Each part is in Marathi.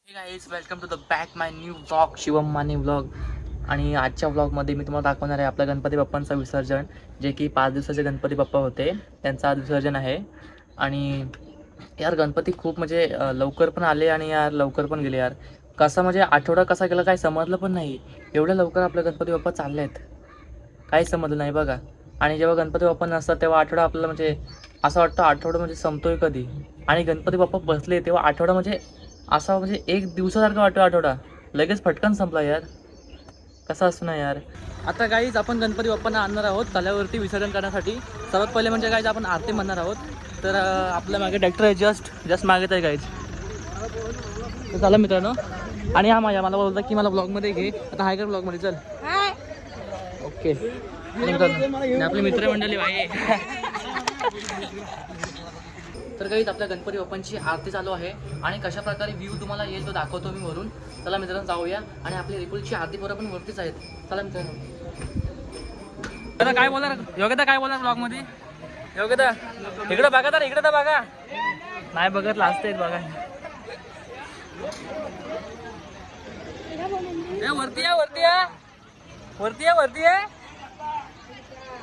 हे guys welcome to the back my new vlog Shivam Mane vlog. आणि आजच्या व्लॉगमध्ये मी तुम्हाला दाखवणार आहे आपल्या गणपती बाप्पांचं विसर्जन, जे की 5 दिवसाचे गणपती बाप्पा होते त्यांचं आज विसर्जन आहे. आणि यार गणपती खूप म्हणजे लवकर पण आले आणि यार लवकर पण गेले यार. कसा म्हणजे आठवडा कसा गेला काही समजलं पण नाही. एवढ्या लवकर आपले गणपती बाप्पा चालले आहेत, काहीच समजलं नाही बघा. आणि जेव्हा गणपती बाप्पा नसतात तेव्हा आठवडा आपल्याला म्हणजे असं वाटतं आठवडा म्हणजे संपतोय कधी. आणि गणपती बाप्पा बसले तेव्हा आठवडा म्हणजे असा म्हणजे एक दिवसासारखं वाटतो आठवडा, लगेच फटकन संपला यार. कसं असं ना यार. आता गाईज आपण गणपती बाप्पांना आणणार आहोत तल्यावरती विसर्जन करण्यासाठी. सर्वात पहिले म्हणजे गाईज आपण आरती म्हणणार आहोत. तर आपल्या मागे ट्रॅक्टर आहे, जस्ट मागेच आहे गाईज. तर चला मित्रांनो. आणि हा माझ्या मला बोलता की मला ब्लॉगमध्ये घे. आता हाय कर ब्लॉगमध्ये, चल. ओके आपली मित्रमंडळी भाई. तर काहीच आपल्या गणपती बाप्पांची आरती चालू आहे आणि कशा प्रकारे व्ह्यू तुम्हाला येईल तो दाखवतो मी वरून. चला मित्रांनो जाऊया. आणि आपली रेकुलची आरती बरोबर पण वरतीच आहेत. चला मित्रांनो. काय बोलणार योग्यता, काय बोलणार ब्लॉग मध्ये? योग्यता इकडं बघा, तर इकडे तर बघा. नाही बघत, लास्ट आहेत बघा. वरती आहे, वरती आहे, वरती आहे, वरती आहे.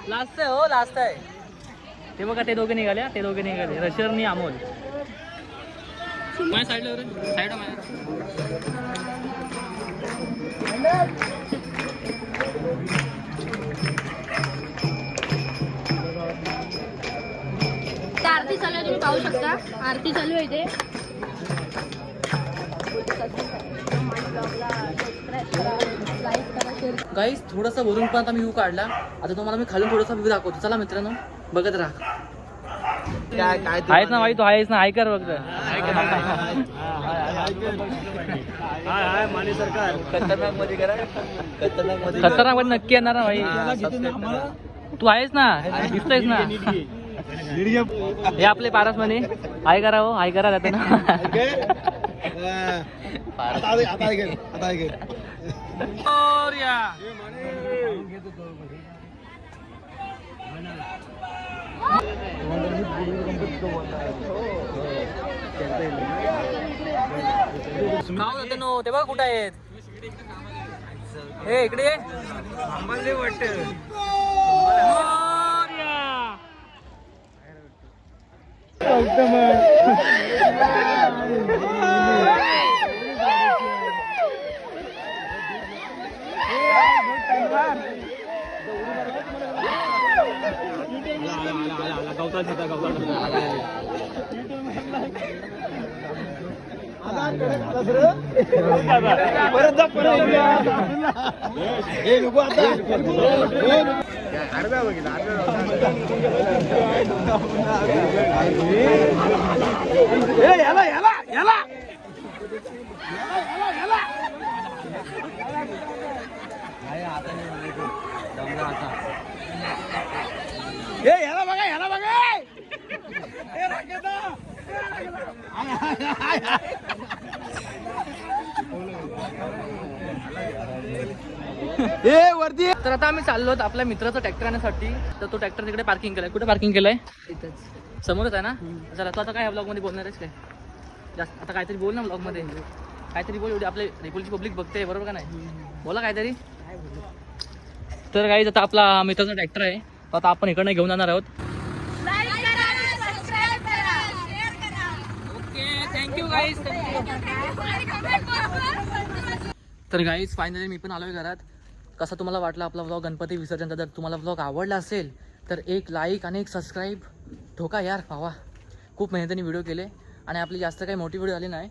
लास्ट आहे, हो लास्ट आहे. ते बघा, ते दोघे निघाले, ते दोघे निघाले, रशरनी अमोल. माझ्या साईडला साईड आरती चालू आहे, तुम्ही पाहू शकता. आरती चालू आहे इथे. गाईस थोडासा वरून पण आता मी व्ह्यू काढला. आता तुम्हाला मी खालून थोडासा व्ह्यू दाखवतो. चला मित्रांनो बघत राहा. आहेस ना भाई, तू आहेस ना, ऐकर बघ. खतरनाक मध्ये करा, खतरनाक मध्ये नक्की येणार ना भाई. तू आहेस ना, दिसतोयस ना. हे आपले पारस म्हणे हाय करा, हो हाय करा जाते ना. ते बघा कुठे आहेत. हे इकडे वरती. तर आता आम्ही चाललो आपल्या मित्राचा ट्रॅक्टर आणण्यासाठी. तर तो ट्रॅक्टर तिकडे पार्किंग केलाय. कुठे पार्किंग केलंय? समोरच आहे ना. चला तू आता काय ब्लॉग मध्ये बोलणार आहेस काय? जास्त आता काहीतरी बोल ना ब्लॉग मध्ये, काहीतरी बोल. एवढी आपल्या रेग्युलरची पब्लिक बघते, बरोबर का नाही? बोला काहीतरी. तर गाईज आता आपला मित्राचा ट्रॅक्टर आहे, तर आता आपण इकडनं घेऊन जाणार आहोत. Thank you guys. तर गाईज फायनली मी पण आलोय घरात. कसा तुम्हाला वाटला आपला व्लॉग गणपती विसर्जनचा? जर तुम्हाला व्लॉग आवडला असेल तर एक लाईक आणि एक सबस्क्राईब ठोका यार. भावा खूप मेहनतीने व्हिडिओ केले आणि आपली जास्त काही मोठी व्हिडिओ आली नाही.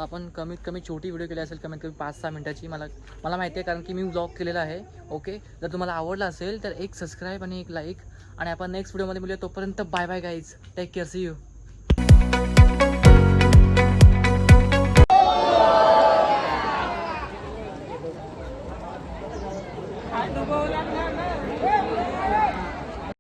आपण कमीत कमी छोटी व्हिडिओ केली असेल, कमीत कमी 5-6 मिनिटाची. मला माहिती आहे, कारण की मी व्लॉग केलेला आहे. ओके, जर तुम्हाला आवडला असेल तर एक सबस्क्राईब आणि एक लाईक. आणि आपण नेक्स्ट व्हिडिओमध्ये मिळूया. तोपर्यंत bye bye guys, take care, see you.